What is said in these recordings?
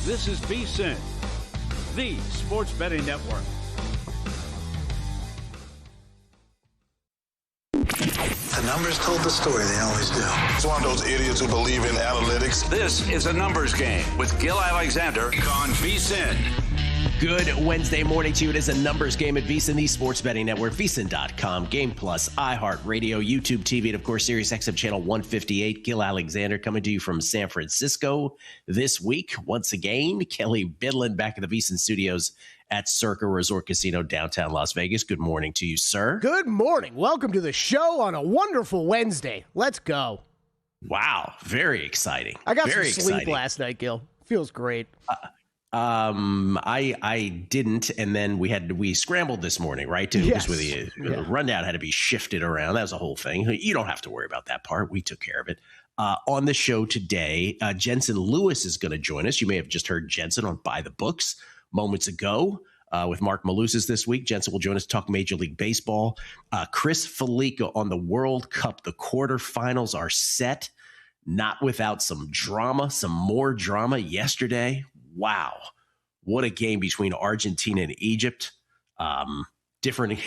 This is VSiN, the sports betting network. The numbers told the story, they always do. It's one of those idiots who believe in analytics. This is a numbers game with Gil Alexander on VSiN. Good Wednesday morning to you. It is a numbers game at VSiN, the sports betting network, VSiN.com, Game Plus, iHeartRadio, YouTube TV, and of course, Sirius XM channel 158. Gil Alexander coming to you from San Francisco this week. Once again, Kelly Bidlin back at the VSiN studios at Circa Resort Casino, downtown Las Vegas. Good morning to you, sir. Good morning. Welcome to the show on a wonderful Wednesday. Let's go. Wow, very exciting. I got very some sleep exciting. last night, Gil. Feels great. I didn't, and then we scrambled this morning, right? Yes. With the rundown had to be shifted around. That was the whole thing. You don't have to worry about that part. We took care of it. On the show today, Jensen Lewis is going to join us. You may have just heard Jensen on By the Books moments ago with Mark Malusis this week. Jensen will join us to talk Major League Baseball. Chris Felica on the World Cup. The quarterfinals are set, not without some drama, some more drama yesterday. Wow. What a game between Argentina and Egypt. Different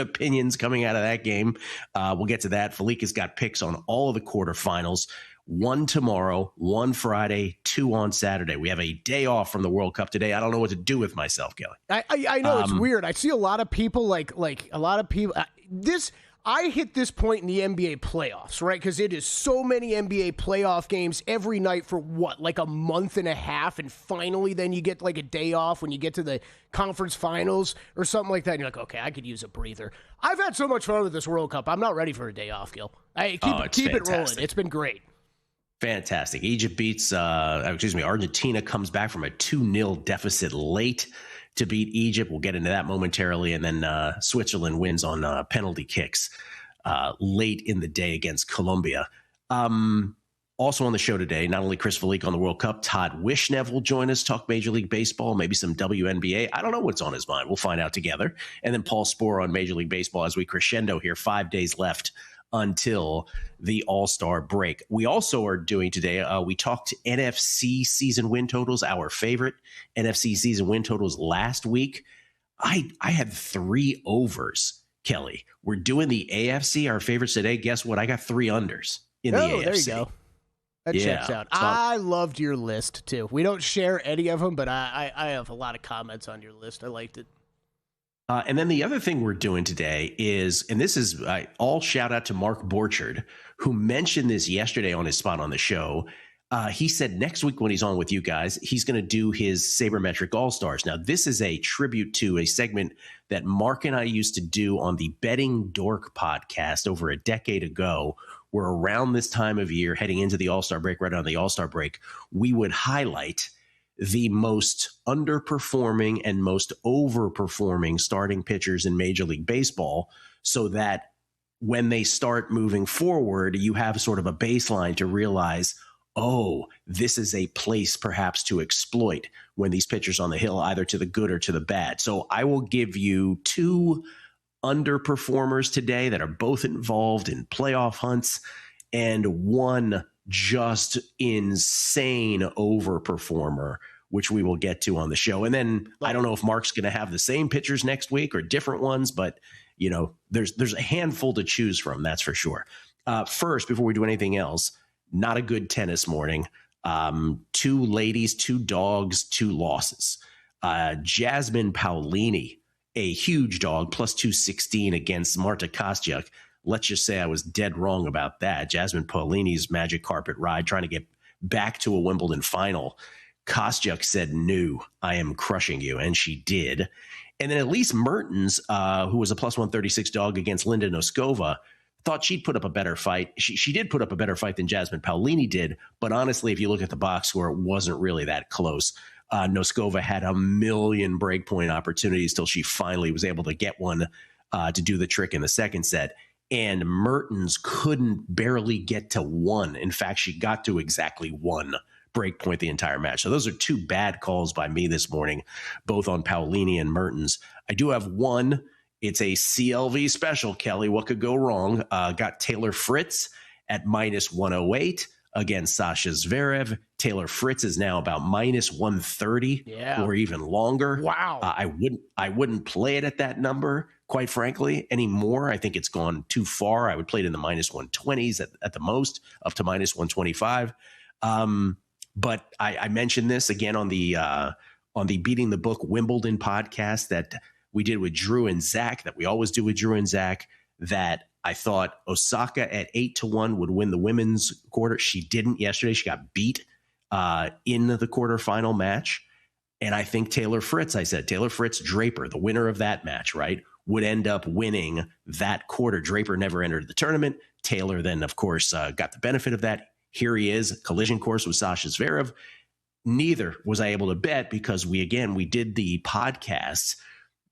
opinions coming out of that game. We'll get to that. Felica's got picks on all of the quarterfinals. 1 tomorrow, 1 Friday, 2 on Saturday. We have a day off from the World Cup today. I don't know what to do with myself, Kelly. I know it's weird. I see a lot of people like a lot of people. I hit this point in the NBA playoffs, right? Because it is so many NBA playoff games every night for what, like a month and a half, and finally then you get like a day off when you get to the conference finals or something like that. And you're like, okay, I could use a breather. I've had so much fun with this World Cup. I'm not ready for a day off, Gil. Keep it rolling. It's been great. Fantastic. Egypt beats, Argentina comes back from a 2-0 deficit late to beat Egypt. We'll get into that momentarily. And then Switzerland wins on penalty kicks late in the day against Colombia. Also on the show today, not only Chris Felica on the World Cup, Todd Wishnev will join us, talk Major League Baseball, maybe some WNBA. I don't know what's on his mind. We'll find out together. And then Paul Sporer on Major League Baseball as we crescendo here, 5 days left until the All-Star break. We also are doing today, we talked NFC season win totals, our favorite NFC season win totals last week. I had 3 overs, Kelly. We're doing the AFC, our favorites today. Guess what? I got 3 unders in the AFC. There you go. That checks out. So I loved your list, too. We don't share any of them, but I have a lot of comments on your list. I liked it. And then the other thing we're doing today is, and this is all shout out to Mark Borchard, who mentioned this yesterday on his spot on the show. He said next week when he's on with you guys, he's going to do his Sabermetric All-Stars. Now, this is a tribute to a segment that Mark and I used to do on the Betting Dork podcast over a decade ago, where around this time of year, heading into the All-Star break, right on the All-Star break, we would highlight the most underperforming and most overperforming starting pitchers in Major League Baseball, so that when they start moving forward, you have sort of a baseline to realize, oh, this is a place perhaps to exploit when these pitchers on the hill, either to the good or to the bad. So I will give you 2 underperformers today that are both involved in playoff hunts, and 1 just insane overperformer, which we will get to on the show. And then I don't know if Mark's going to have the same pitchers next week or different ones, but you know, there's a handful to choose from. That's for sure. First, before we do anything else, not a good tennis morning. 2 ladies, 2 dogs, 2 losses. Jasmine Paolini, a huge dog, plus 216 against Marta Kostyuk. Let's just say I was dead wrong about that. Jasmine Paolini's magic carpet ride, trying to get back to a Wimbledon final. Kostyuk said, no, I am crushing you. And she did. And then Elise Mertens, who was a plus 136 dog against Linda Noskova, thought she'd put up a better fight. She did put up a better fight than Jasmine Paolini did. But honestly, if you look at the box score, it wasn't really that close. Noskova had a million breakpoint opportunities till she finally was able to get one to do the trick in the second set. And Mertens couldn't barely get to 1. In fact, she got to exactly 1 breakpoint the entire match. So those are 2 bad calls by me this morning, both on Paolini and Mertens. I do have 1. It's a CLV special, Kelly. What could go wrong? Got Taylor Fritz at minus 108 against Sasha Zverev. Taylor Fritz is now about minus 130 or even longer. Wow. I wouldn't play it at that number, quite frankly, anymore. I think it's gone too far. I would play it in the minus 120s at the most, up to minus 125. But I mentioned this again on the Beating the Book Wimbledon podcast that we did with Drew and Zach, that we always do with Drew and Zach, that I thought Osaka at 8-1 would win the women's quarter. She didn't yesterday. She got beat in the quarterfinal match. And I think Taylor Fritz Draper, the winner of that match, right, would end up winning that quarter. Draper never entered the tournament. Taylor then, of course, got the benefit of that. Here he is, collision course with Sasha Zverev. Neither was I able to bet because we did the podcasts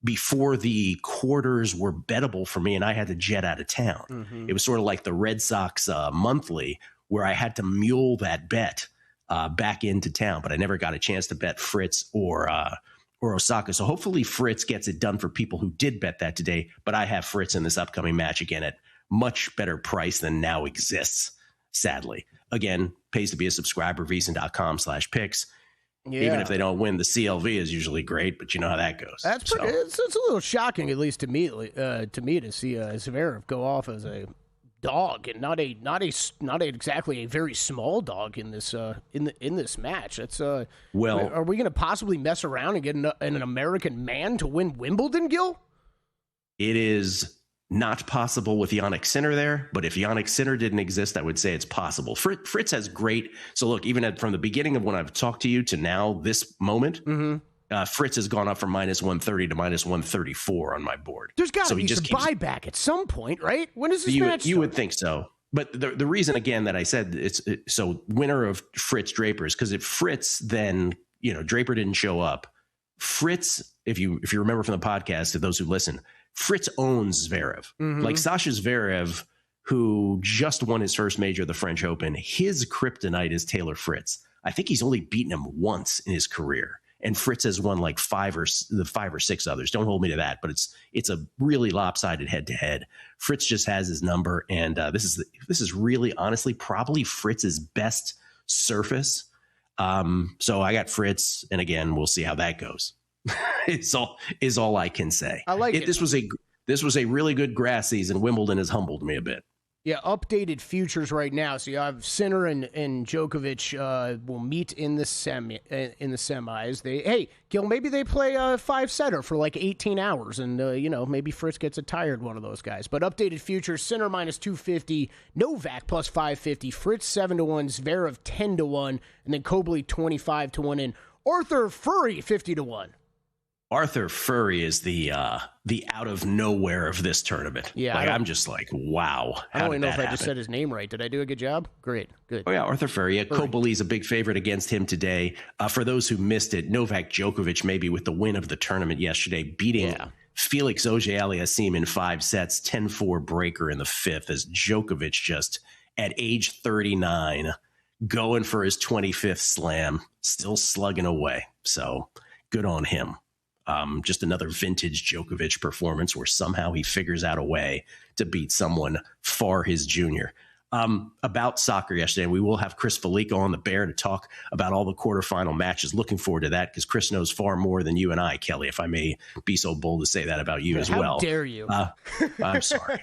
before the quarters were bettable for me, and I had to jet out of town. Mm-hmm. It was sort of like the Red Sox monthly, where I had to mule that bet back into town, but I never got a chance to bet Fritz or Osaka. So hopefully Fritz gets it done for people who did bet that today, but I have Fritz in this upcoming match again at much better price than now exists, sadly. Again, pays to be a subscriber, VSiN.com/picks. Yeah. Even if they don't win, the CLV is usually great, but you know how that goes. That's pretty, it's a little shocking, at least to me, to see Zverev go off as a dog and not exactly a very small dog in this in this match. That's well, are we going to possibly mess around and get an American man to win Wimbledon, Gil? It is not possible with Jannik Sinner there, but if Jannik Sinner didn't exist, I would say it's possible. Fritz has great. So look, even from the beginning of when I've talked to you to now, this moment, Fritz has gone up from minus 130 to minus 134 on my board. There's got to be some buyback at some point, right? When is this match? You would think so. But the reason, again, that I said so winner of Fritz Draper is because if Fritz then, Draper didn't show up, Fritz, if you remember from the podcast, to those who listen, Fritz owns Zverev. Mm-hmm. Like Sasha Zverev, who just won his first major of the French Open, his kryptonite is Taylor Fritz. I think he's only beaten him once in his career. And Fritz has won like five or six others. Don't hold me to that, but it's a really lopsided head-to-head. Fritz just has his number, and this is really, honestly, probably Fritz's best surface. So I got Fritz, and again, we'll see how that goes. is all I can say. I like it. This was a really good grass season. Wimbledon has humbled me a bit. Yeah, updated futures right now. So you have Sinner and Djokovic will meet in the semis. Gil, maybe they play a 5-setter for like 18 hours, and maybe Fritz gets a tired one of those guys. But updated futures: Sinner minus 250, Novak plus 550, Fritz 7-1, Zverev 10-1, and then Kobley 25-1, and Arthur Furry 50-1. Arthur Furry is the out of nowhere of this tournament. Yeah, I'm just like, wow. I don't even know if I just said his name right. Did I do a good job? Great, good. Oh yeah, Arthur Furry. Yeah, Kobley's a big favorite against him today. For those who missed it, Novak Djokovic, maybe with the win of the tournament yesterday, beating Felix Auger-Aliassime in 5 sets, 10-4 breaker in the 5th, as Djokovic just at age 39 going for his 25th slam, still slugging away. So good on him. Just another vintage Djokovic performance where somehow he figures out a way to beat someone far his junior. About soccer yesterday, we will have Chris Felico on the Bear to talk about all the quarterfinal matches. Looking forward to that because Chris knows far more than you and I, Kelly, if I may be so bold to say that about you as well. How dare you? I'm sorry.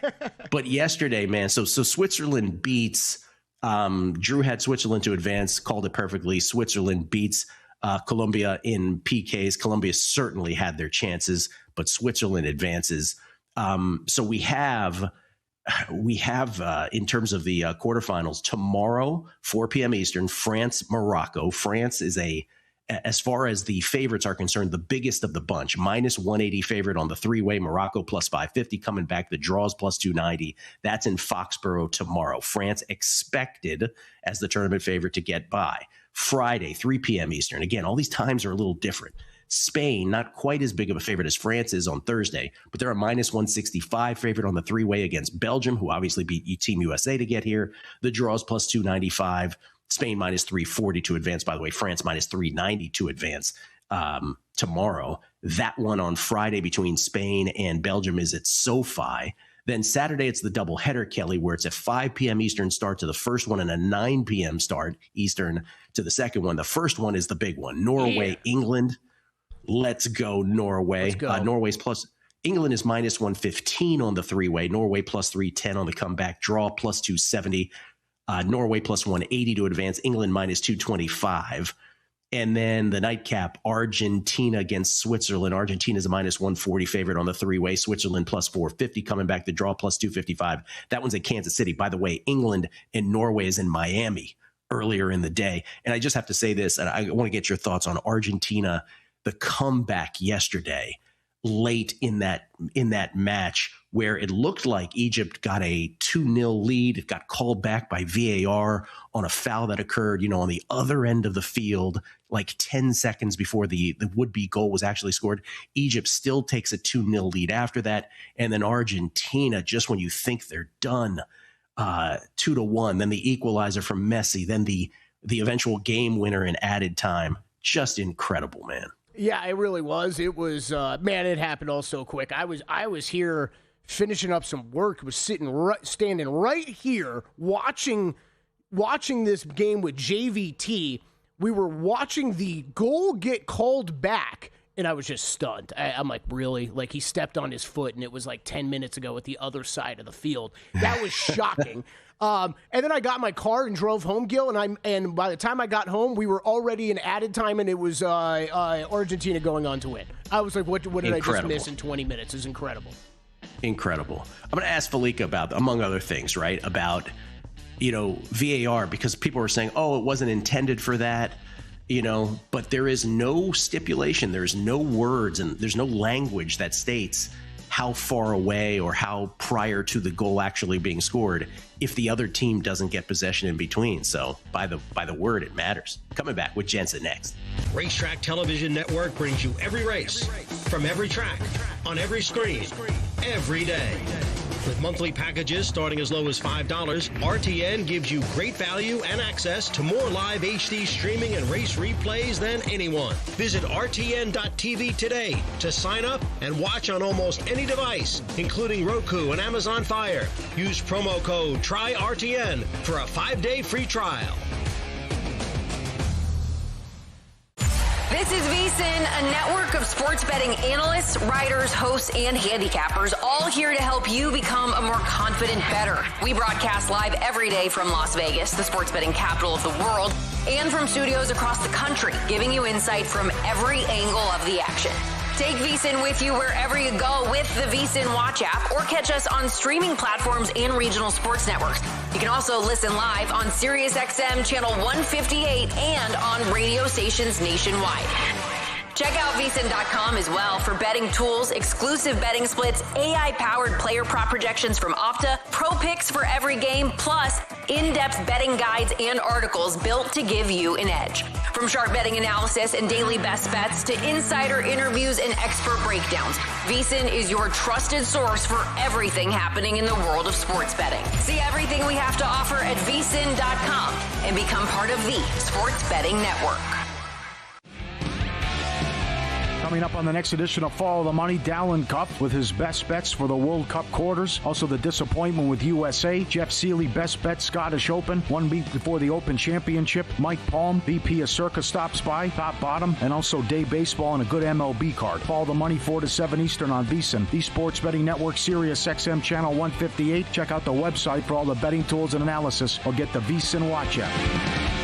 But yesterday, man, so Switzerland beats Drew had Switzerland to advance, called it perfectly. Switzerland beats Colombia in PKs. Colombia certainly had their chances, but Switzerland advances. So we have in terms of the quarterfinals tomorrow, 4 p.m. Eastern, France, Morocco. France is as far as the favorites are concerned, the biggest of the bunch. Minus 180 favorite on the 3-way. Morocco plus 550 coming back. The draws plus 290. That's in Foxborough tomorrow. France expected as the tournament favorite to get by. Friday, 3 p.m. Eastern. Again, all these times are a little different. Spain, not quite as big of a favorite as France is on Thursday, but they're a minus 165 favorite on the 3-way against Belgium, who obviously beat Team USA to get here. The draws plus 295. Spain minus 340 to advance. By the way, France minus 390 to advance tomorrow. That one on Friday between Spain and Belgium is at SoFi. Then Saturday, it's the doubleheader, Kelly, where it's a 5 p.m. Eastern start to the first one and a 9 p.m. start Eastern to the second one. The first one is the big one. Norway, England. Let's go, Norway. Let's go. Norway's plus. England is minus 115 on the three-way. Norway plus 310 on the comeback draw, plus 270. Norway plus 180 to advance. England minus 225. And then the nightcap, Argentina against Switzerland. Argentina is a minus 140 favorite on the three-way. Switzerland plus 450 coming back to draw, plus 255. That one's in Kansas City. By the way, England and Norway is in Miami earlier in the day. And I just have to say this, and I want to get your thoughts on Argentina, the comeback yesterday, late in that match where it looked like Egypt got a 2-0 lead. It got called back by VAR on a foul that occurred, on the other end of the field, like 10 seconds before the would-be goal was actually scored. Egypt still takes a 2-0 lead after that. And then Argentina, just when you think they're done, 2-1, then the equalizer from Messi, then the eventual game winner in added time. Just incredible, man. Yeah, it really was. It was, man, it happened all so quick. I was here finishing up some work, was standing right here watching this game with JVT. We were watching the goal get called back, and I was just stunned. I'm like, really? Like, he stepped on his foot, and it was like 10 minutes ago at the other side of the field. That was shocking. And then I got in my car and drove home, Gil, and by the time I got home, we were already in added time, and it was Argentina going on to win. I was like, what did I just miss in 20 minutes? It's incredible. Incredible. I'm going to ask Felica about, among other things, right, about, VAR, because people are saying, oh, it wasn't intended for that, but there is no stipulation, there's no words, and there's no language that states how far away or how prior to the goal actually being scored if the other team doesn't get possession in between. So by the word, it matters. Coming back with Jensen next. Racetrack Television Network brings you every race, from every track, on every screen, every day. With monthly packages starting as low as $5, RTN gives you great value and access to more live HD streaming and race replays than anyone. Visit RTN.tv today to sign up and watch on almost any device, including Roku and Amazon Fire. Use promo code TRYRTN for a 5-day free trial. This is VSiN, a network of sports betting analysts, writers, hosts, and handicappers, all here to help you become a more confident bettor. We broadcast live every day from Las Vegas, the sports betting capital of the world, and from studios across the country, giving you insight from every angle of the action. Take VSiN with you wherever you go with the VSiN Watch app, or catch us on streaming platforms and regional sports networks. You can also listen live on SiriusXM Channel 158 and on radio stations nationwide. Check out VSiN.com as well for betting tools, exclusive betting splits, AI-powered player prop projections from Opta, pro picks for every game, plus in-depth betting guides and articles built to give you an edge. From sharp betting analysis and daily best bets to insider interviews and expert breakdowns, VSiN is your trusted source for everything happening in the world of sports betting. See everything we have to offer at VSiN.com and become part of the Sports Betting Network. Coming up on the next edition of Follow the Money, Dallin Cup with his best bets for the World Cup quarters. Also the disappointment with USA. Jeff Seeley, best bet Scottish Open. 1 week before the Open Championship. Mike Palm, VP of Circa, stops by. Top bottom. And also day baseball and a good MLB card. Follow the Money 4 to 7 Eastern on VSiN, the Sports Betting Network, SiriusXM Channel 158. Check out the website for all the betting tools and analysis, or get the VSiN Watch app.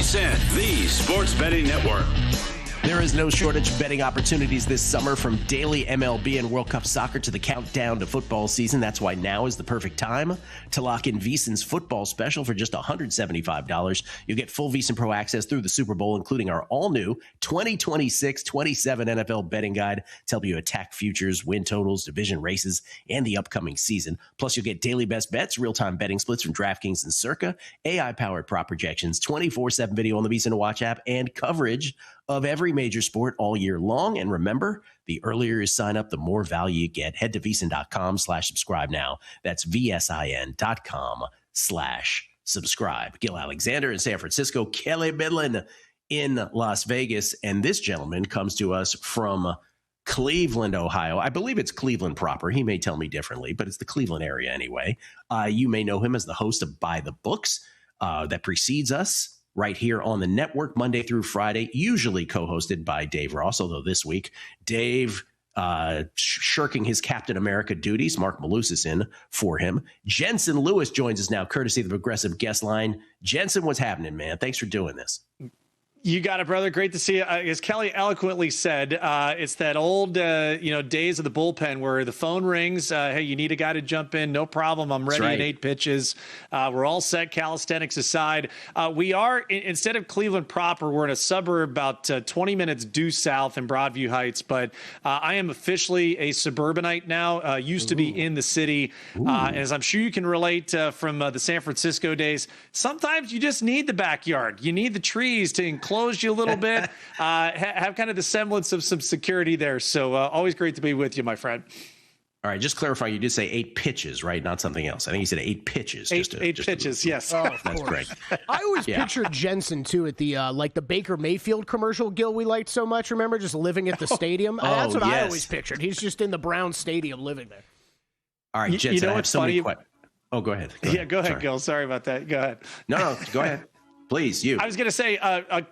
VSiN, the Sports Betting Network. There is no shortage of betting opportunities this summer, from daily MLB and World Cup soccer to the countdown to football season. That's why now is the perfect time to lock in VSiN's football special for just $175. You'll get full VSiN Pro access through the Super Bowl, including our all-new 2026-27 NFL betting guide to help you attack futures, win totals, division races, and the upcoming season. Plus, you'll get daily best bets, real-time betting splits from DraftKings and Circa, AI-powered prop projections, 24/7 video on the VSiN Watch app, and coverage of every major sport all year long. And remember, the earlier you sign up, the more value you get. Head to VSiN.com/subscribe now. That's VSIN.com/subscribe. Gil Alexander in San Francisco, Kelly Midland in Las Vegas. And this gentleman comes to us from Cleveland, Ohio. I believe it's Cleveland proper. He may tell me differently, but it's the Cleveland area anyway. You may know him as the host of By the Books that precedes us right here on the network, Monday through Friday, usually co-hosted by Dave Ross, although this week, Dave shirking his Captain America duties. Mark Malus is in for him. Jensen Lewis joins us now, courtesy of the Progressive Guest Line. Jensen, what's happening, man? Thanks for doing this. You got it, brother. Great to see you. As Kelly eloquently said, it's that old, days of the bullpen where the phone rings. Hey, you need a guy to jump in. No problem. I'm ready in 8 pitches. We're all set. Calisthenics aside. We are, instead of Cleveland proper, we're in a suburb about 20 minutes due south in Broadview Heights. But I am officially a suburbanite now. Used to be in the city. As I'm sure you can relate from the San Francisco days, sometimes you just need the backyard. You need the trees to enclose you a little bit, have kind of the semblance of some security there. So always great to be with you, my friend. All right, just clarify, you did say 8 pitches, right? Not something else. I think you said 8 pitches. Eight pitches, yes. Oh, that's great. I always pictured Jensen, too, at the the Baker Mayfield commercial, Gil, we liked so much. Remember, just living at the stadium? That's what I always pictured. He's just in the Brown Stadium living there. All right, Jensen, you know I have what's so funny? many questions. Oh, go ahead. Go ahead, Gil. Sorry about that. Go ahead. No, go ahead. Please, you. I was going to say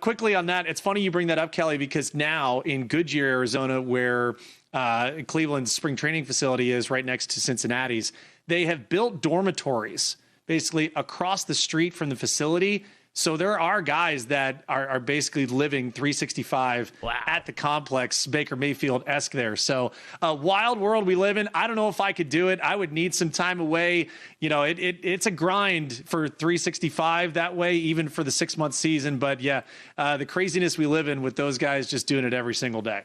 quickly on that. It's funny you bring that up, Kelly, because now in Goodyear, Arizona, where Cleveland's spring training facility is right next to Cincinnati's, they have built dormitories basically across the street from the facility. So there are guys that are basically living 365 at the complex, Baker Mayfield-esque there. So a wild world we live in. I don't know if I could do it. I would need some time away. You know, it's a grind for 365 that way, even for the 6-month season. But yeah, the craziness we live in with those guys just doing it every single day.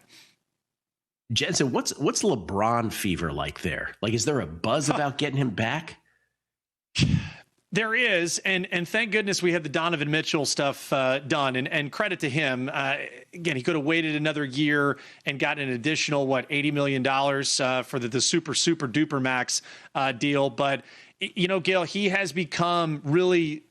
Jensen, what's LeBron fever like there? Like, is there a buzz about getting him back? There is, and thank goodness we had the Donovan Mitchell stuff done, and credit to him. Again, he could have waited another year and gotten an additional, $80 million for the super duper max deal. But, Gil, he has become really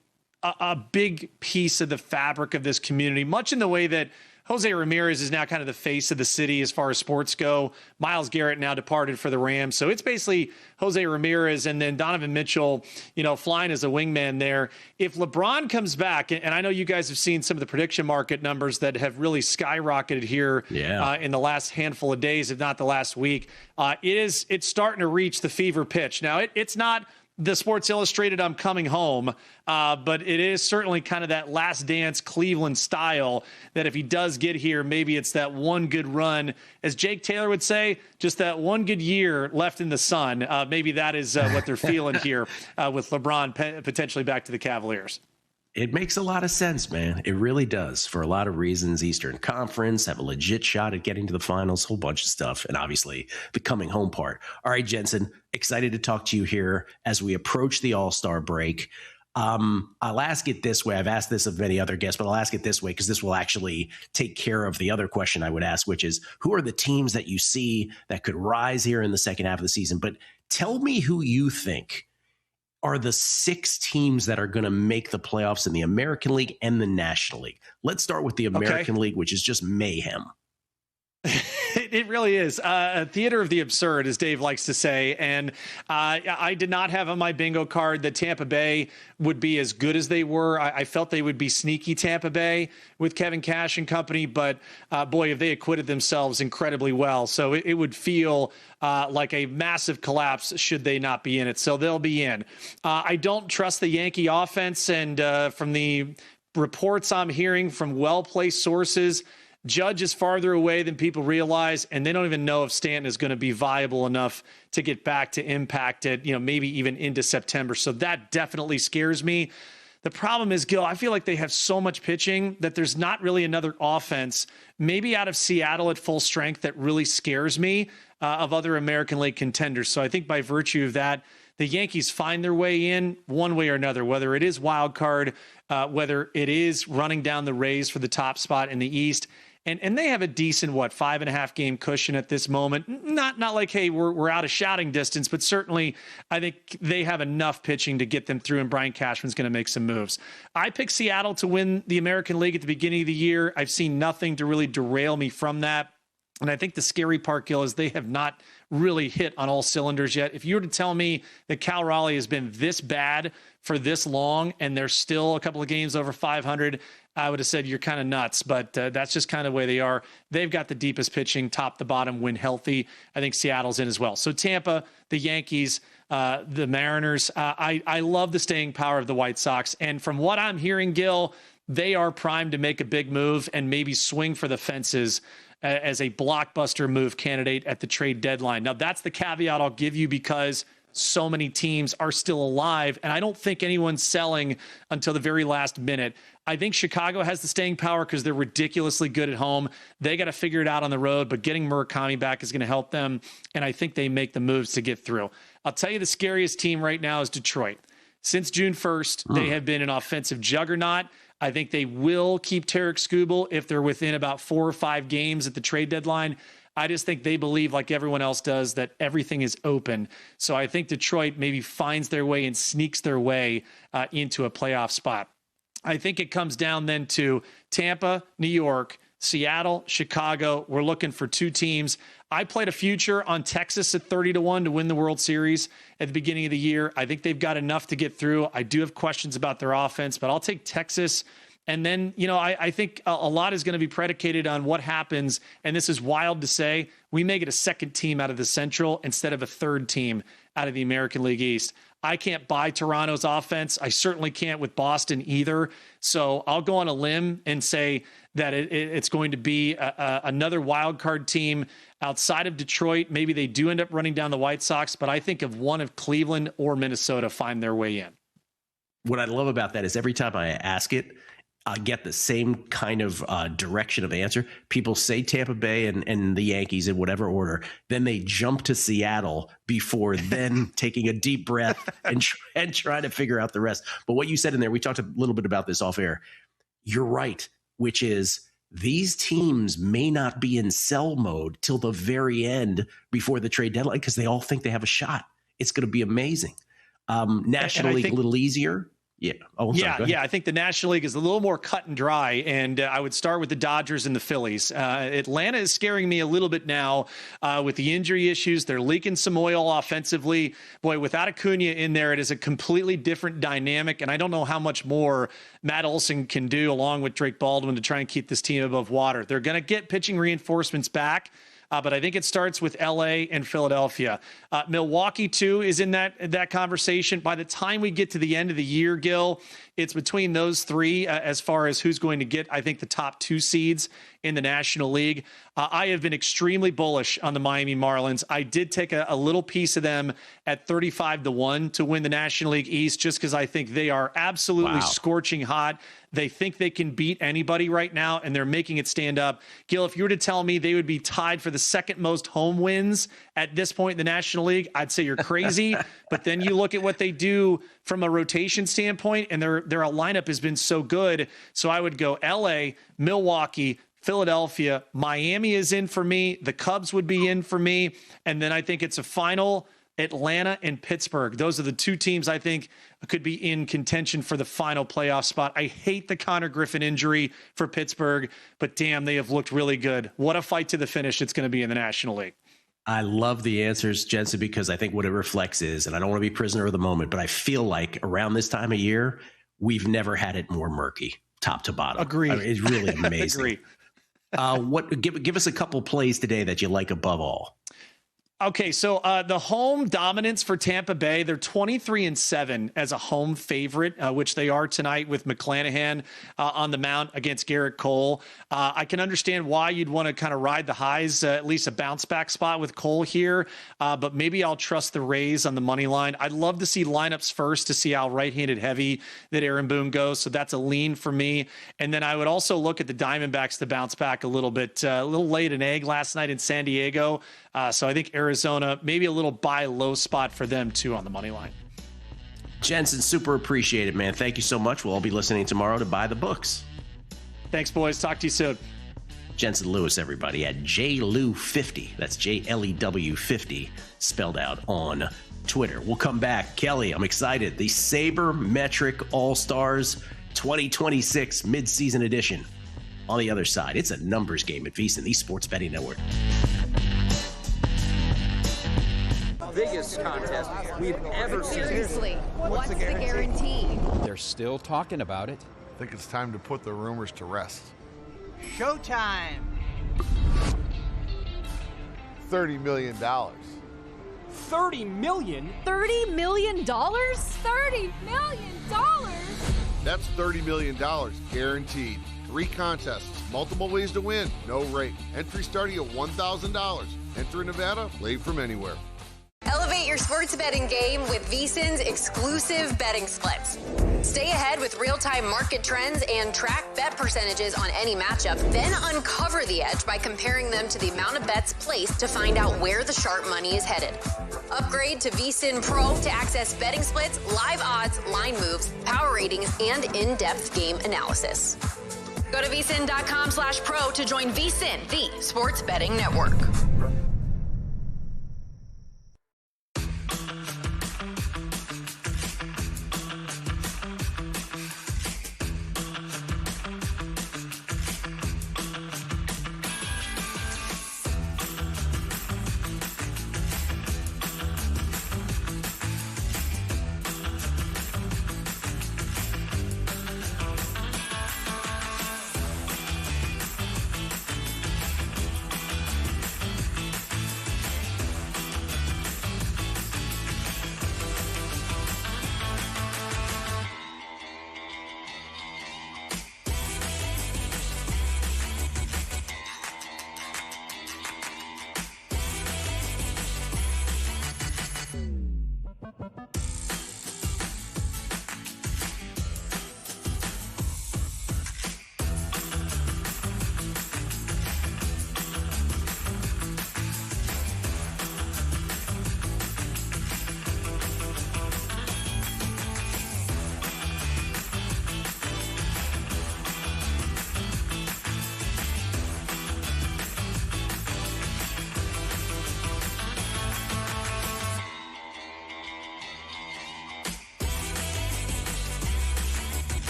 a big piece of the fabric of this community, much in the way that Jose Ramirez is now kind of the face of the city as far as sports go. Myles Garrett now departed for the Rams. So it's basically Jose Ramirez and then Donovan Mitchell, flying as a wingman there. If LeBron comes back, and I know you guys have seen some of the prediction market numbers that have really skyrocketed here in the last handful of days, if not the last week, it's starting to reach the fever pitch. Now, it's not the Sports Illustrated I'm coming home, but it is certainly kind of that last dance Cleveland style that if he does get here, maybe it's that one good run. As Jake Taylor would say, just that one good year left in the sun. Maybe that is what they're feeling here with LeBron potentially back to the Cavaliers. It makes a lot of sense, man. It really does, for a lot of reasons. Eastern Conference, have a legit shot at getting to the finals, whole bunch of stuff, and obviously the coming home part. All right, Jensen, excited to talk to you here as we approach the All-Star break. I'll ask it this way. I've asked this of many other guests, but I'll ask it this way because this will actually take care of the other question I would ask, which is, who are the teams that you see that could rise here in the second half of the season? But tell me who you think are the 6 teams that are going to make the playoffs in the American League and the National League. Let's start with the American League, which is just mayhem. It really is a theater of the absurd, as Dave likes to say. And I did not have on my bingo card that Tampa Bay would be as good as they were. I felt they would be sneaky Tampa Bay with Kevin Cash and company. But boy, have they acquitted themselves incredibly well. So it would feel like a massive collapse should they not be in it. So they'll be in. I don't trust the Yankee offense. And from the reports I'm hearing from well-placed sources, Judge is farther away than people realize, and they don't even know if Stanton is going to be viable enough to get back to impact it, maybe even into September. So that definitely scares me. The problem is, Gil, I feel like they have so much pitching that there's not really another offense, maybe out of Seattle at full strength, that really scares me of other American League contenders. So I think by virtue of that, the Yankees find their way in one way or another, whether it is wild card, whether it is running down the Rays for the top spot in the East. And they have a decent, 5.5 game cushion at this moment. Not like, hey, we're out of shouting distance, but certainly I think they have enough pitching to get them through, and Brian Cashman's going to make some moves. I picked Seattle to win the American League at the beginning of the year. I've seen nothing to really derail me from that. And I think the scary part, Gil, is they have not really hit on all cylinders yet. If you were to tell me that Cal Raleigh has been this bad for this long and they're still a couple of games over 500, I would have said you're kind of nuts, but that's just kind of the way they are. They've got the deepest pitching, top to bottom, when healthy. I think Seattle's in as well. So Tampa, the Yankees, the Mariners. I love the staying power of the White Sox. And from what I'm hearing, Gil, they are primed to make a big move and maybe swing for the fences as a blockbuster move candidate at the trade deadline. Now, that's the caveat I'll give you, because so many teams are still alive, and I don't think anyone's selling until the very last minute. I think Chicago has the staying power because they're ridiculously good at home. They got to figure it out on the road, but getting Murakami back is going to help them, and I think they make the moves to get through. I'll tell you, the scariest team right now is Detroit. Since June 1st, they have been an offensive juggernaut. I think they will keep Tarek Skubal if they're within about 4 or 5 games at the trade deadline. I just think they believe, like everyone else does, that everything is open. So I think Detroit maybe finds their way and sneaks their way into a playoff spot. I think it comes down then to Tampa, New York, Seattle, Chicago. We're looking for 2 teams. I played a future on Texas at 30-1 to win the World Series at the beginning of the year. I think they've got enough to get through. I do have questions about their offense, but I'll take Texas. And then, I think a lot is going to be predicated on what happens. And this is wild to say. We may get a second team out of the Central instead of a third team out of the American League East. I can't buy Toronto's offense. I certainly can't with Boston either. So I'll go on a limb and say that it's going to be another wild card team outside of Detroit. Maybe they do end up running down the White Sox, but I think of one of Cleveland or Minnesota find their way in. What I love about that is every time I ask it, I get the same kind of direction of answer. People say Tampa Bay and the Yankees in whatever order. Then they jump to Seattle before then taking a deep breath and trying to figure out the rest. But what you said in there, we talked a little bit about this off air. You're right, which is these teams may not be in sell mode till the very end before the trade deadline because they all think they have a shot. It's going to be amazing. National League, a little easier. Yeah. Oh, sorry, I think the National League is a little more cut and dry, and I would start with the Dodgers and the Phillies. Atlanta is scaring me a little bit now with the injury issues. They're leaking some oil offensively. Boy, without Acuna in there, it is a completely different dynamic, and I don't know how much more Matt Olson can do along with Drake Baldwin to try and keep this team above water. They're going to get pitching reinforcements back. But I think it starts with L.A. and Philadelphia. Milwaukee, too, is in that conversation. By the time we get to the end of the year, Gil, it's between those 3 as far as who's going to get, I think, the top 2 seeds in the National League. I have been extremely bullish on the Miami Marlins. I did take a little piece of them at 35-1 to win the National League East just because I think they are absolutely scorching hot. They think they can beat anybody right now, and they're making it stand up. Gil, if you were to tell me they would be tied for the second most home wins at this point in the National League, I'd say you're crazy. But then you look at what they do from a rotation standpoint, and their lineup has been so good. So I would go L.A., Milwaukee, Philadelphia, Miami is in for me. The Cubs would be in for me. And then I think it's a final Atlanta and Pittsburgh. Those are the 2 teams I think could be in contention for the final playoff spot. I hate the Connor Griffin injury for Pittsburgh, but damn, they have looked really good. What a fight to the finish it's going to be in the National League. I love the answers, Jensen, because I think what it reflects is, and I don't want to be prisoner of the moment, but I feel like around this time of year, we've never had it more murky, top to bottom. Agreed. I mean, it's really amazing. Agree. Give us a couple plays today that you like above all. Okay, so the home dominance for Tampa Bay, they're 23-7 as a home favorite, which they are tonight with McClanahan on the mound against Garrett Cole. I can understand why you'd want to kind of ride the highs, at least a bounce back spot with Cole here, but maybe I'll trust the Rays on the money line. I'd love to see lineups first to see how right-handed heavy that Aaron Boone goes, so that's a lean for me. And then I would also look at the Diamondbacks to bounce back a little bit. A little late an egg last night in San Diego, so I think Arizona, maybe a little buy low spot for them too on the money line. Jensen, super appreciate it, man. Thank you so much. We'll all be listening tomorrow to buy the books. Thanks, boys. Talk to you soon. Jensen Lewis, everybody, at JLew50. That's JLEW50, spelled out on Twitter. We'll come back. Kelly, I'm excited. The Sabermetric All-Stars 2026 Midseason Edition. On the other side, it's a numbers game at VSiN, the Sports Betting Network. Biggest contest we've ever seen. Seriously, what's the guarantee? They're still talking about it. I think it's time to put the rumors to rest. Showtime. $30 million. $30 million? $30 million? $30 million? That's $30 million guaranteed. 3 contests, multiple ways to win, no rate. Entry starting at $1,000. Enter in Nevada, play from anywhere. Elevate your sports betting game with VSiN's exclusive betting splits. Stay ahead with real-time market trends and track bet percentages on any matchup. Then uncover the edge by comparing them to the amount of bets placed to find out where the sharp money is headed. Upgrade to VSiN Pro to access betting splits, live odds, line moves, power ratings, and in-depth game analysis. Go to vsin.com/pro to join VSiN, the sports betting network.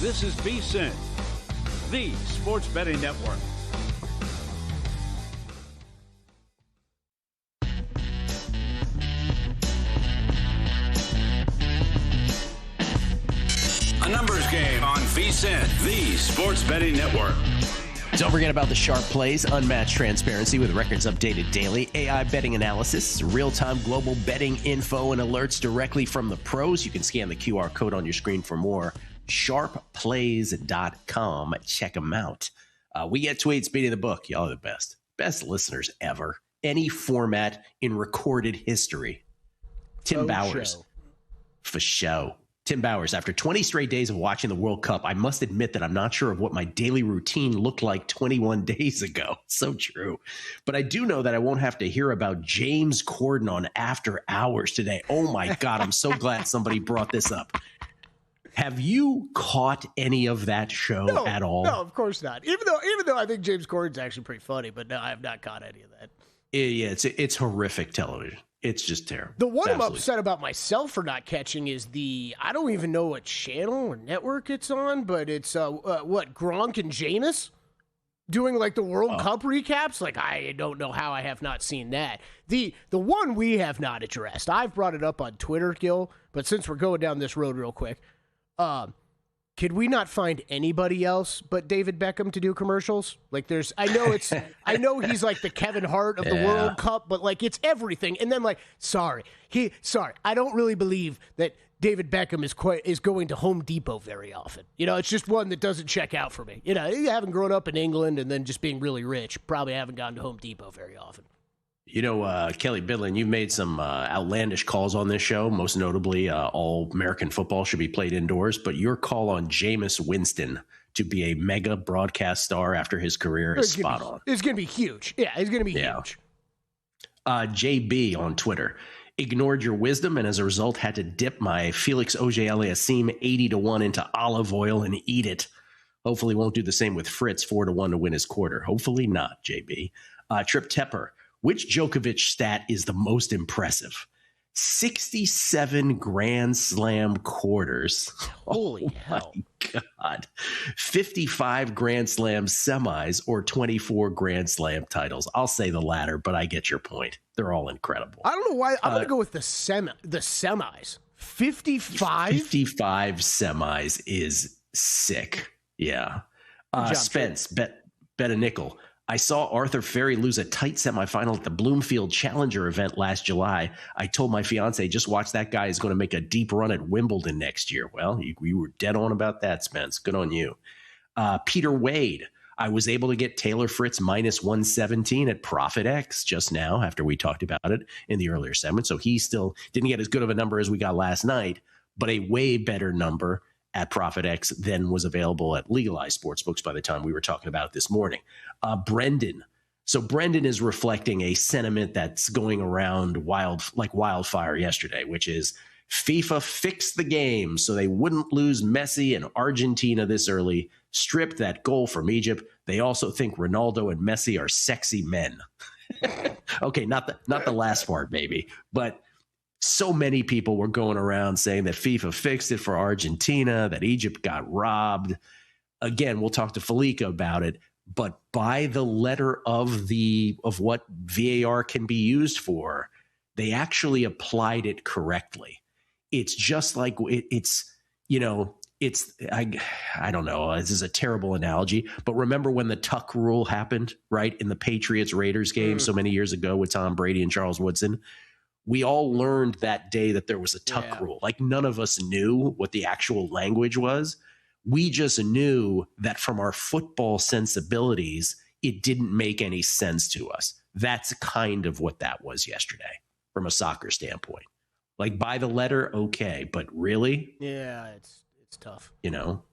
This is VSiN, the Sports Betting Network. VSiN, the Sports Betting Network. Don't forget about the sharp plays, unmatched transparency with records updated daily, AI betting analysis, real-time global betting info and alerts directly from the pros. You can scan the QR code on your screen for more. Sharpplays.com. Check them out. We get tweets beating the book. Y'all are the best. Best listeners ever. Any format in recorded history. Tim Bowers. For show. Tim Bowers, after 20 straight days of watching the World Cup, I must admit that I'm not sure of what my daily routine looked like 21 days ago. So true. But I do know that I won't have to hear about James Corden on After Hours today. Oh my God, I'm so glad somebody brought this up. Have you caught any of that show at all? No, of course not. Even though I think James Corden's actually pretty funny, but no, I have not caught any of that. Yeah, it's horrific television. It's just terrible. The one I'm upset about myself for not catching is I don't even know what channel or network it's on, but it's Gronk and Jameis doing like the World Cup recaps. Like, I don't know how I have not seen that. The one we have not addressed, I've brought it up on Twitter, Gil, but since we're going down this road real quick, could we not find anybody else but David Beckham to do commercials? Like, I know he's like the Kevin Hart of the World Cup, but like it's everything. And then like, sorry, I don't really believe that David Beckham is going to Home Depot very often. You know, it's just one that doesn't check out for me. You know, having grown up in England and then just being really rich, probably haven't gone to Home Depot very often. You know, Kelly Bidlin, you've made some outlandish calls on this show. Most notably, all American football should be played indoors. But your call on Jameis Winston to be a mega broadcast star after his career is spot on. It's going to be huge. Yeah, it's going to be huge. JB on Twitter ignored your wisdom and as a result had to dip my Felix Auger-Aliassime 80-1 into olive oil and eat it. Hopefully won't do the same with Fritz 4-1 to win his quarter. Hopefully not, JB. Trip Tepper. Which Djokovic stat is the most impressive? 67 Grand Slam quarters. Holy hell. My God. 55 Grand Slam semis or 24 Grand Slam titles. I'll say the latter, but I get your point. They're all incredible. I don't know why. I'm going to go with the semis. 55? 55 semis is sick. Yeah. Spence, bet a nickel. I saw Arthur Ferry lose a tight semifinal at the Bloomfield Challenger event last July. I told my fiance, just watch, that guy is going to make a deep run at Wimbledon next year. Well, you were dead on about that, Spence. Good on you. Peter Wade. I was able to get Taylor Fritz minus 117 at Profit X just now after we talked about it in the earlier segment. So he still didn't get as good of a number as we got last night, but a way better number at Profit X than was available at legalized sportsbooks by the time we were talking about it this morning. Brendan. So Brendan is reflecting a sentiment that's going around like wildfire yesterday, which is FIFA fixed the game so they wouldn't lose Messi and Argentina this early, stripped that goal from Egypt. They also think Ronaldo and Messi are sexy men. Okay, not the last part, maybe, but so many people were going around saying that FIFA fixed it for Argentina, that Egypt got robbed. Again, we'll talk to Felica about it, but by the letter of what VAR can be used for, they actually applied it correctly. It's just like I don't know, this is a terrible analogy, but remember when the tuck rule happened, right, in the Patriots-Raiders game so many years ago with Tom Brady and Charles Woodson? We all learned that day that there was a tuck rule. Like, none of us knew what the actual language was. We just knew that from our football sensibilities, it didn't make any sense to us. That's kind of what that was yesterday from a soccer standpoint. Like, by the letter, okay, but really? Yeah, it's tough. You know,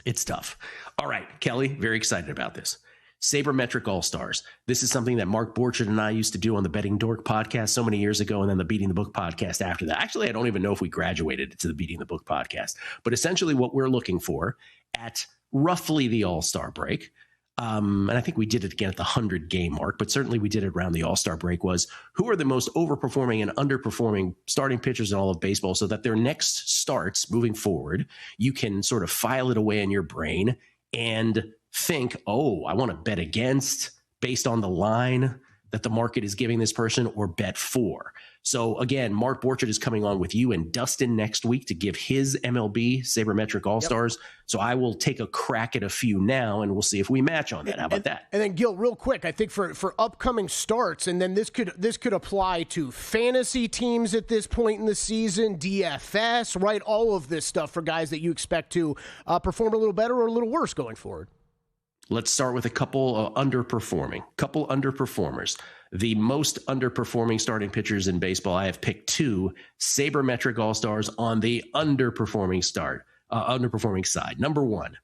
it's tough. All right, Kelly, very excited about this. Sabermetric All-Stars. This is something that Mark Borchard and I used to do on the Betting Dork podcast so many years ago, and then the Beating the Book podcast after that. Actually, I don't even know if we graduated to the Beating the Book podcast. But essentially what we're looking for at roughly the All-Star break, and I think we did it again at the 100-game mark, but certainly we did it around the All-Star break, was who are the most overperforming and underperforming starting pitchers in all of baseball so that their next starts moving forward, you can sort of file it away in your brain and think, oh, I want to bet against based on the line, that the market is giving this person or bet 4. So again, Mark Borchard is coming on with you and Dustin next week to give his MLB Sabermetric All-Stars. Yep. So I will take a crack at a few now, and we'll see if we match on that. How about that? And then, Gil, real quick, I think for upcoming starts, and then this could apply to fantasy teams at this point in the season, DFS, right? All of this stuff for guys that you expect to perform a little better or a little worse going forward. Let's start with a couple underperformers. The most underperforming starting pitchers in baseball, I have picked 2 Sabermetric All-Stars on the underperforming side. Number 1,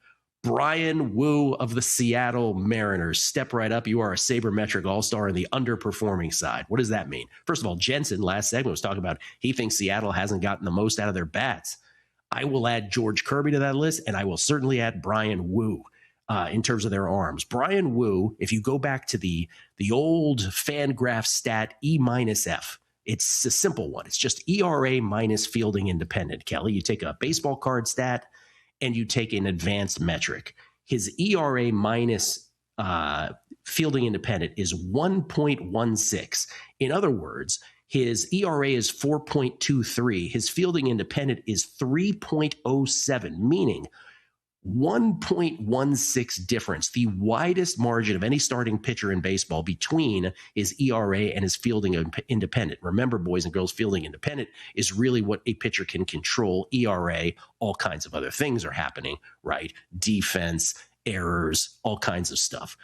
Brian Wu of the Seattle Mariners. Step right up. You are a Sabermetric All-Star on the underperforming side. What does that mean? First of all, Jensen last segment was talking about he thinks Seattle hasn't gotten the most out of their bats. I will add George Kirby to that list, and I will certainly add Brian Wu. In terms of their arms. Brian Wu, if you go back to the old Fangraph stat E-F, it's a simple one. It's just ERA minus fielding independent, Kelly. You take a baseball card stat and you take an advanced metric. His ERA minus fielding independent is 1.16. In other words, his ERA is 4.23. His fielding independent is 3.07, meaning 1.16 difference, the widest margin of any starting pitcher in baseball between his ERA and his fielding independent. Remember, boys and girls, fielding independent is really what a pitcher can control. ERA, all kinds of other things are happening, right? Defense, errors, all kinds of stuff.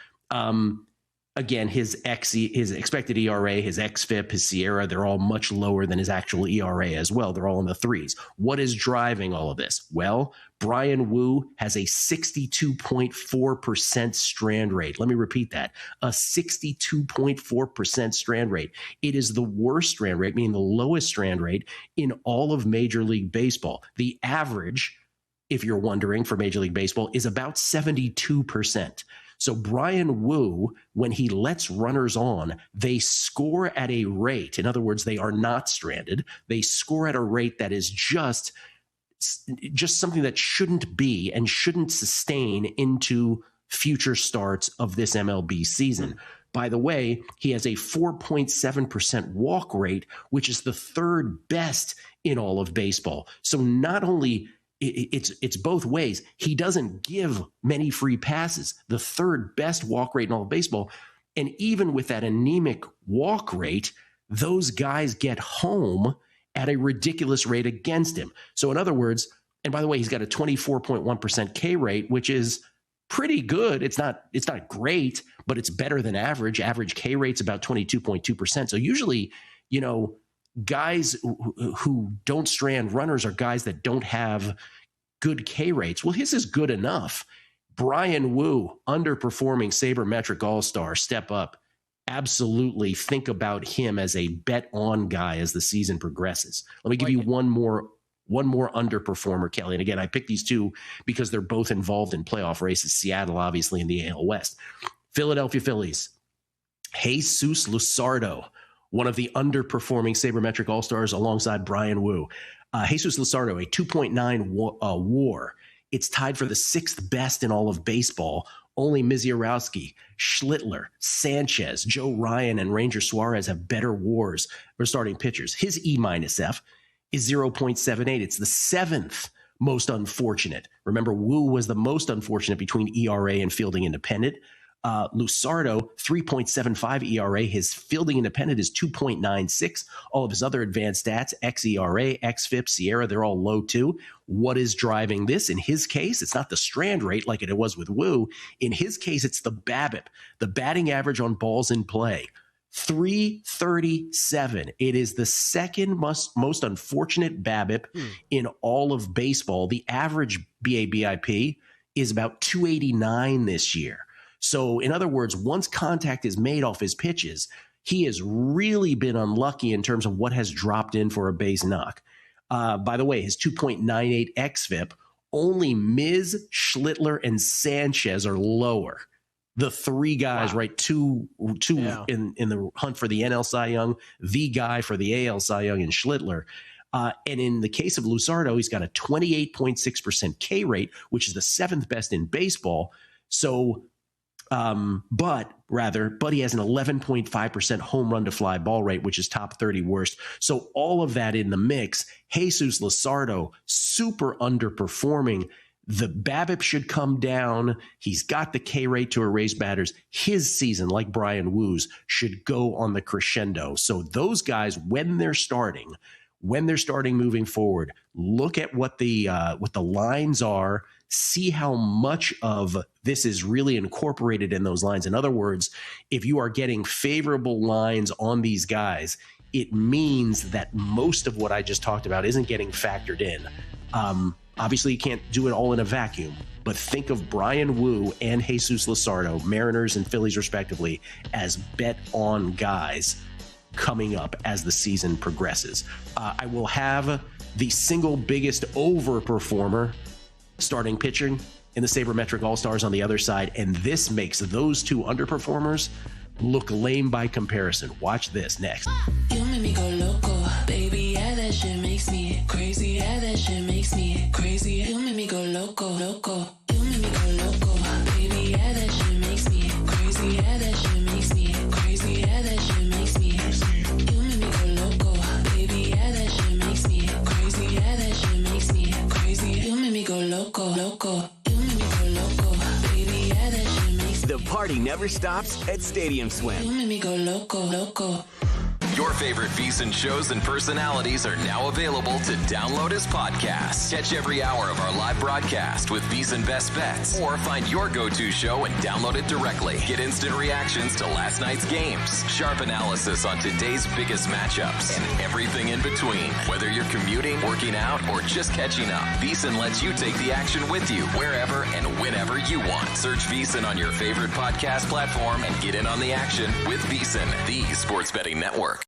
Again, his expected ERA, his xFIP, his Sierra, they're all much lower than his actual ERA as well. They're all in the 3s. What is driving all of this? Well, Brian Wu has a 62.4% strand rate. Let me repeat that. A 62.4% strand rate. It is the worst strand rate, meaning the lowest strand rate in all of Major League Baseball. The average, if you're wondering, for Major League Baseball is about 72%. So Brian Wu, when he lets runners on, they score at a rate. In other words, they are not stranded. They score at a rate that is just something that shouldn't be and shouldn't sustain into future starts of this MLB season. By the way, he has a 4.7% walk rate, which is the 3rd best in all of baseball. So not only it's both ways. He doesn't give many free passes, the 3rd best walk rate in all of baseball. And even with that anemic walk rate, those guys get home at a ridiculous rate against him. So in other words, and by the way, he's got a 24.1% K rate, which is pretty good. It's not great, but it's better than average. Average K rate's about 22.2%. So usually, guys who don't strand runners are guys that don't have good K rates. Well, his is good enough. Brian Wu, underperforming Sabermetric All-Star, step up. Absolutely think about him as a bet on guy as the season progresses. Let me give you one more underperformer, Kelly. And again, I picked these 2 because they're both involved in playoff races. Seattle, obviously, in the AL West. Philadelphia Phillies. Jesus Luzardo, one of the underperforming Sabermetric All-Stars alongside Brian Wu. Jesus Luzardo, a 2.9 WAR. It's tied for the 6th best in all of baseball. Only Misiorowski, Schlittler, Sanchez, Joe Ryan, and Ranger Suarez have better WARs for starting pitchers. His E-F is 0.78. It's the 7th most unfortunate. Remember, Wu was the most unfortunate between ERA and fielding independent. Luzardo, 3.75 ERA. His fielding independent is 2.96. All of his other advanced stats, xERA, xFIP, Sierra, they're all low too. What is driving this? In his case, it's not the strand rate like it was with Wu. In his case, it's the BABIP, the batting average on balls in play. 337. It is the 2nd most unfortunate BABIP in all of baseball. The average BABIP is about 289 this year. So in other words, once contact is made off his pitches, he has really been unlucky in terms of what has dropped in for a base knock. By the way, his 2.98 xFIP, only Miz, Schlittler, and Sanchez are lower. The 3 guys, right? Two in the hunt for the NL Cy Young, the guy for the AL Cy Young, and Schlittler. And in the case of Luzardo, he's got a 28.6% K rate, which is the 7th best in baseball. So But he has an 11.5% home run to fly ball rate, which is top 30 worst. So all of that in the mix. Jesus Luzardo, super underperforming. The BABIP should come down. He's got the K rate to erase batters. His season, like Brian Woo's, should go on the crescendo. So those guys, when they're starting moving forward, look at what the lines are. See how much of this is really incorporated in those lines. In other words, if you are getting favorable lines on these guys, it means that most of what I just talked about isn't getting factored in. Obviously, you can't do it all in a vacuum, but think of Brian Woo and Jesus Luzardo, Mariners and Phillies respectively, as bet-on guys coming up as the season progresses. I will have the single biggest overperformer starting pitching in the Sabermetric All-Stars on the other side, and this makes those two underperformers look lame by comparison. Watch this next. You make me go loco, baby, yeah, that shit makes me crazy, yeah, that shit makes me crazy. You make me go loco, loco. You make me go loco, baby, yeah, that shit makes me crazy, yeah, that shit makes me crazy, yeah, that shit makes me. You make me go loco, baby, yeah, that shit makes me crazy, yeah, that shit makes me crazy. You make me go loco, loco. You make me go loco, baby, yeah, that shit makes me. The party never stops at Stadium Swim. You make me go loco, loco. Your favorite VSiN shows and personalities are now available to download as podcasts. Catch every hour of our live broadcast with VSiN Best Bets, or find your go-to show and download it directly. Get instant reactions to last night's games, sharp analysis on today's biggest matchups, and everything in between. Whether you're commuting, working out, or just catching up, VSiN lets you take the action with you wherever and whenever you want. Search VSiN on your favorite podcast platform and get in on the action with VSiN, the sports betting network.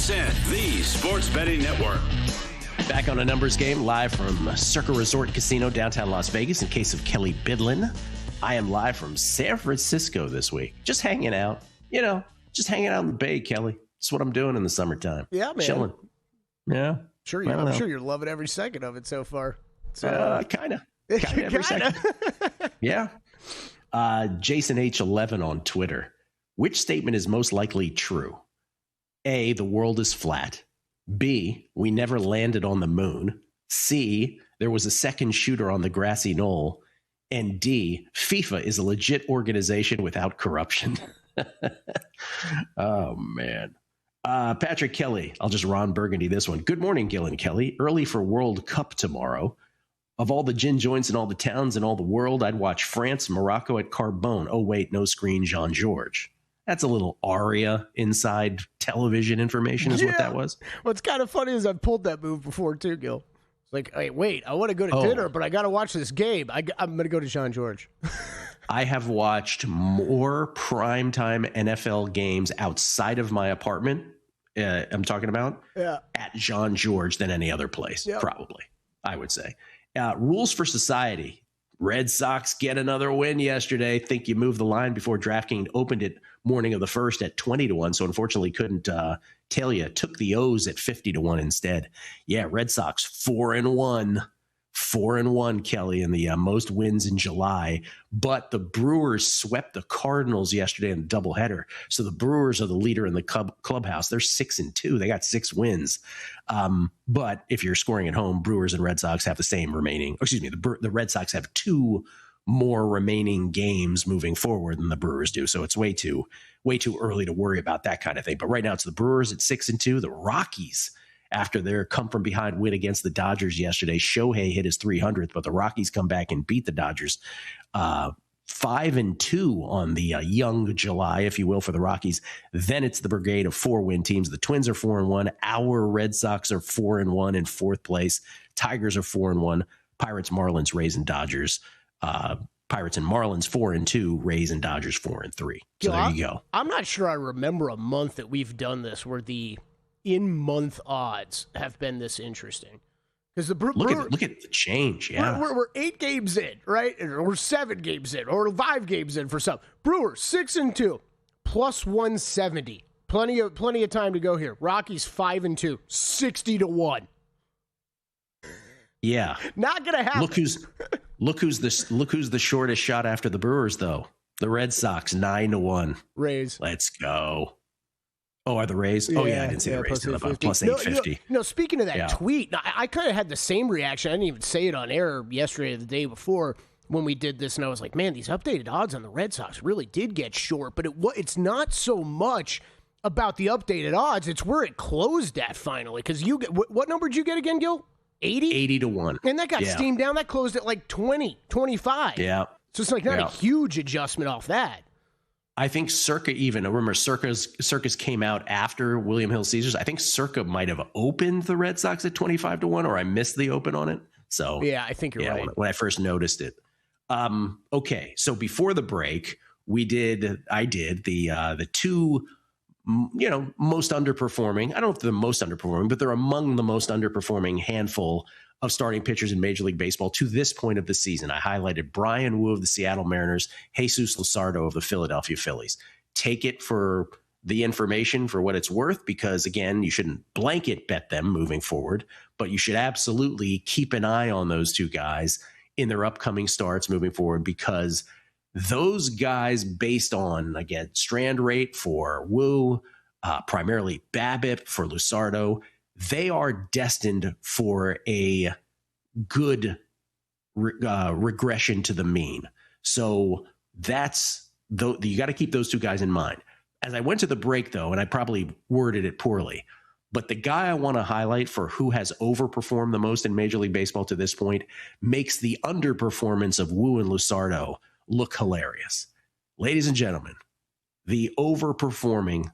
VSiN, the Sports Betting Network. Back on a numbers game, live from Circa Resort Casino, downtown Las Vegas, in case of Kelly Bidlin. I am live from San Francisco this week. Just hanging out, just hanging out in the Bay, Kelly. That's what I'm doing in the summertime. Yeah, man. Chilling. Yeah. I'm sure you're loving every second of it so far. Kind of every second. Yeah. Jason H11 on Twitter. Which statement is most likely true? A, the world is flat. B, we never landed on the moon. C, there was a second shooter on the grassy knoll. And D, FIFA is a legit organization without corruption. Oh, man. Patrick Kelly, I'll just Ron Burgundy this one. Good morning, Gil and Kelly. Early for World Cup tomorrow. Of all the gin joints in all the towns in all the world, I'd watch France, Morocco at Carbone. Oh, wait, no screen, Jean-Georges. That's a little Aria inside television information is what that was. What's kind of funny is I've pulled that move before too, Gil. It's like, hey, wait, I want to go to dinner, but I got to watch this game. I'm going to go to Jean-Georges. I have watched more primetime NFL games outside of my apartment, I'm talking about, at Jean-Georges than any other place, probably, I would say. Rules for society. Red Sox get another win yesterday. Think you moved the line before DraftKings opened it morning of the first at 20-1. So unfortunately couldn't tell you. Took the O's at 50-1 instead. Yeah, Red Sox 4-1. 4-1, Kelly, in the most wins in July. But the Brewers swept the Cardinals yesterday in the doubleheader. So the Brewers are the leader in the clubhouse. They're 6-2. They got 6 wins. But if you're scoring at home, Brewers and Red Sox have the same remaining. Excuse me, the Red Sox have 2 more remaining games moving forward than the Brewers do. So it's way too early to worry about that kind of thing. But right now it's the Brewers at 6-2. The Rockies, after their come-from-behind win against the Dodgers yesterday, Shohei hit his 300th, but the Rockies come back and beat the Dodgers 5-2 on the young July, if you will, for the Rockies. Then it's the brigade of 4-win teams. The Twins are 4-1. Our Red Sox are 4-1 in 4th place. Tigers are 4-1. Pirates, Marlins, Rays, and Dodgers. Pirates and Marlins 4-2. Rays and Dodgers 4-3. So there you go. I'm not sure I remember a month that we've done this where the in-month odds have been this interesting. Because the look at the change, yeah. We're 8 games in, right? Or 7 games in, or 5 games in for some. Brewers 6-2, plus 170. Plenty of time to go here. Rockies 5-2, 60-1. Yeah, not gonna happen. Look who's the shortest shot after the Brewers though. The Red Sox 9-1. Rays. Let's go. Oh, are the Rays? Yeah, oh, yeah, I didn't see the Rays. Plus 850. No, speaking of that tweet, I kind of had the same reaction. I didn't even say it on air yesterday or the day before when we did this, and I was like, man, these updated odds on the Red Sox really did get short, but it's not so much about the updated odds. It's where it closed at finally. Because what number did you get again, Gil? 80? 80-1. And that got steamed down. That closed at like 20, 25. Yeah. So it's like not a huge adjustment off that. I think Circa remember Circus came out after William Hill Caesars. I think Circa might have opened the Red Sox at 25-1, or I missed the open on it. So yeah, I think you're right. When I first noticed it. Okay, so before the break, I did the 2 most underperforming. I don't know if they're the most underperforming, but they're among the most underperforming handful of starting pitchers in Major League Baseball to this point of the season. I highlighted Brian Wu of the Seattle Mariners, Jesus Luzardo of the Philadelphia Phillies. Take it for the information for what it's worth, because again, you shouldn't blanket bet them moving forward, but you should absolutely keep an eye on those 2 guys in their upcoming starts moving forward, because those guys, based on, again, strand rate for Wu, primarily BABIP for Luzardo, they are destined for a good regression to the mean. So you got to keep those 2 guys in mind. As I went to the break, though, and I probably worded it poorly, but the guy I want to highlight for who has overperformed the most in Major League Baseball to this point makes the underperformance of Wu and Luzardo look hilarious. Ladies and gentlemen, the overperforming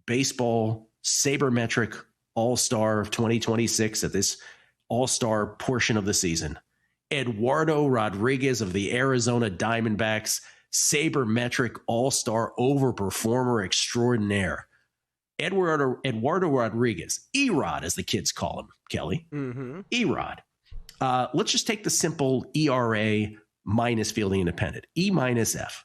baseball sabermetric all-star of 2026 at this all-star portion of the season, Eduardo Rodriguez of the Arizona Diamondbacks, sabermetric all-star overperformer extraordinaire. Eduardo Rodriguez, E-Rod as the kids call him, Kelly. Mm-hmm. E-Rod. Let's just take the simple ERA minus fielding independent. E minus F.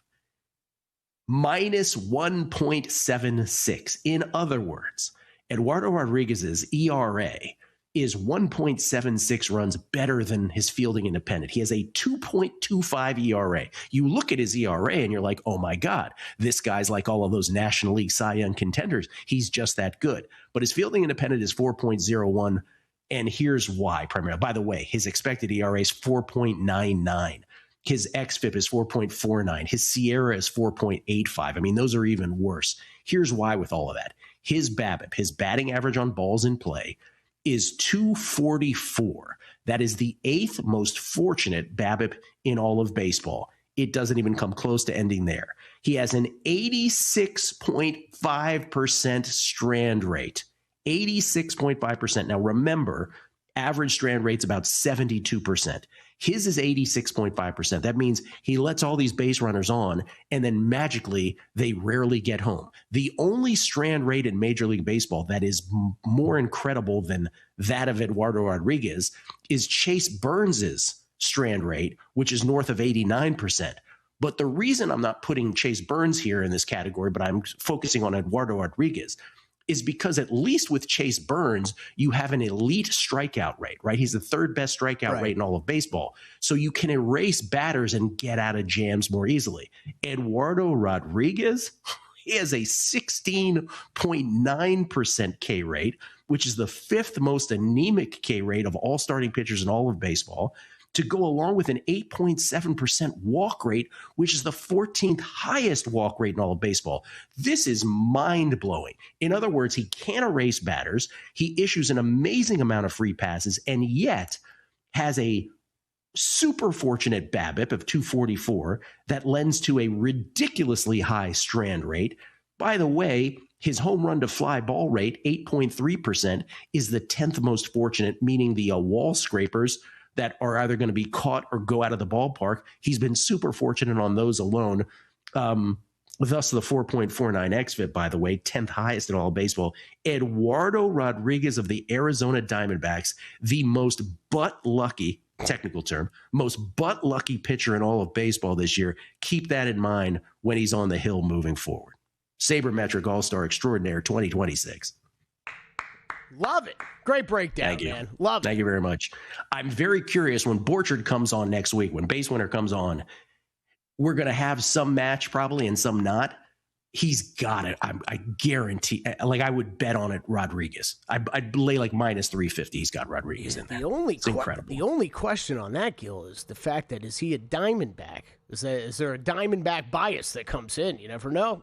Minus 1.76. In other words, Eduardo Rodriguez's ERA is 1.76 runs better than his fielding independent. He has a 2.25 ERA. You look at his ERA and you're like, oh my God, this guy's like all of those National League Cy Young contenders. He's just that good. But his fielding independent is 4.01. And here's why primarily. By the way, his expected ERA is 4.99. His xFIP is 4.49. His Sierra is 4.85. I mean, those are even worse. Here's why with all of that. His BABIP, his batting average on balls in play, is 244. That is the 8th most fortunate BABIP in all of baseball. It doesn't even come close to ending there. He has an 86.5% strand rate. 86.5%. Now remember, average strand rate's about 72%. His is 86.5%. That means he lets all these base runners on, and then magically they rarely get home. The only strand rate in Major League Baseball that is more incredible than that of Eduardo Rodriguez is Chase Burns's strand rate, which is north of 89%. But the reason I'm not putting Chase Burns here in this category, but I'm focusing on Eduardo Rodriguez, is because at least with Chase Burns, you have an elite strikeout rate, right? He's the 3rd best strikeout rate in all of baseball. So you can erase batters and get out of jams more easily. Eduardo Rodriguez, he has a 16.9% K rate, which is the 5th most anemic K rate of all starting pitchers in all of baseball, to go along with an 8.7% walk rate, which is the 14th highest walk rate in all of baseball. This is mind-blowing. In other words, he can't erase batters. He issues an amazing amount of free passes, and yet has a super fortunate BABIP of 244 that lends to a ridiculously high strand rate. By the way, his home run to fly ball rate, 8.3%, is the 10th most fortunate, meaning the wall scrapers that are either going to be caught or go out of the ballpark. He's been super fortunate on those alone. Thus, the 4.49 xFIP, by the way, 10th highest in all of baseball. Eduardo Rodriguez of the Arizona Diamondbacks, the most butt-lucky, technical term, most butt-lucky pitcher in all of baseball this year. Keep that in mind when he's on the hill moving forward. Sabermetric All-Star Extraordinaire 2026. Love it. Great breakdown, Thank you. man. Love it. Thank you very much. I'm very curious when Borchard comes on next week, when Base Winner comes on, we're going to have some match probably and some not. He's got it. I guarantee. Like I would bet on it, Rodriguez. I'd lay like minus 350. He's got Rodriguez in there. It's incredible. The only question on that, Gil, is the fact that is he a Diamondback? Is there a Diamondback bias that comes in? You never know.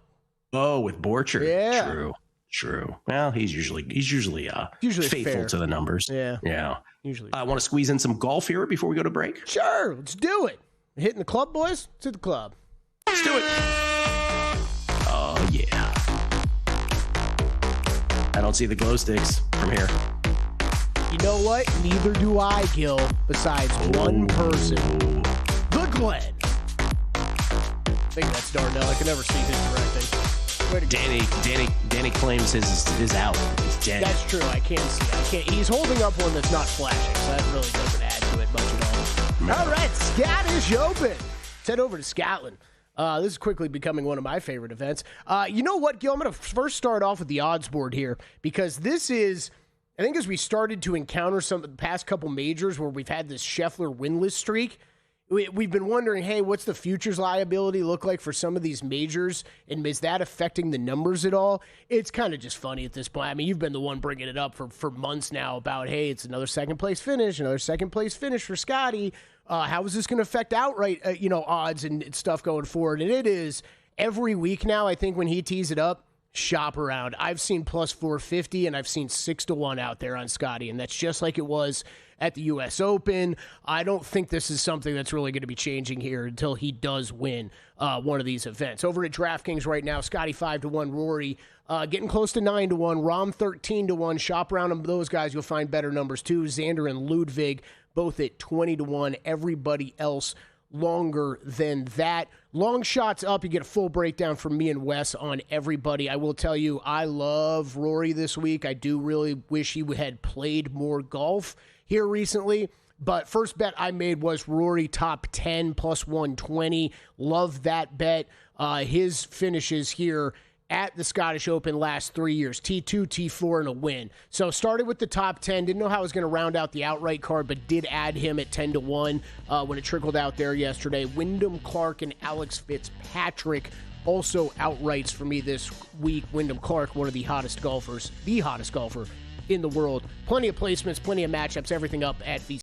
Oh, with Borchard. Yeah. True. Well, he's usually faithful fair to the numbers. Yeah. Usually. I want to squeeze in some golf here before we go to break. Sure. Let's do it. Hitting the club, boys. Let's hit the club. Let's do it. Oh yeah. I don't see the glow sticks from here. You know what? Neither do I, Gil. Besides one person, the Glenn. I think that's Darnell. I can never see his directing. Danny claims his is out. It's dead. That's true. I can't see. He's holding up one that's not flashing, so that really doesn't add to it much at all. No. All right, Scottish Open. Let's head over to Scotland. This is quickly becoming one of my favorite events. You know what, Gil? I'm going to first start off with the odds board here because this is, I think as we started to encounter some of the past couple majors where we've had this Scheffler winless streak, we've been wondering, hey, what's the futures liability look like for some of these majors, and is that affecting the numbers at all? It's kind of just funny at this point. I mean, you've been the one bringing it up for months now about, hey, it's another second-place finish for Scotty. How is this going to affect outright, odds and stuff going forward? And it is every week now, I think, when he tees it up, shop around. I've seen plus 450, and I've seen 6-1 out there on Scotty, and that's just like it was at the U.S. Open. I don't think this is something that's really going to be changing here until he does win one of these events. Over at DraftKings right now, Scotty 5-1, Rory getting close to 9-1, Rahm 13-1. Shop around them, those guys, you'll find better numbers too. Xander and Ludwig both at 20-1. Everybody else longer than that. Long shots up. You get a full breakdown from me and Wes on everybody. I will tell you, I love Rory this week. I do really wish he had played more golf here recently. But first bet I made was Rory top 10 plus 120. Love that bet. His finishes here at the Scottish Open last 3 years, T2, T4, and a win. So started with the top 10. Didn't know how I was going to round out the outright card, but did add him at 10-1 when it trickled out there yesterday. Wyndham Clark and Alex Fitzpatrick also outrights for me this week. Wyndham Clark, one of the hottest golfer in the world. Plenty of placements, plenty of matchups, everything up at VSiN.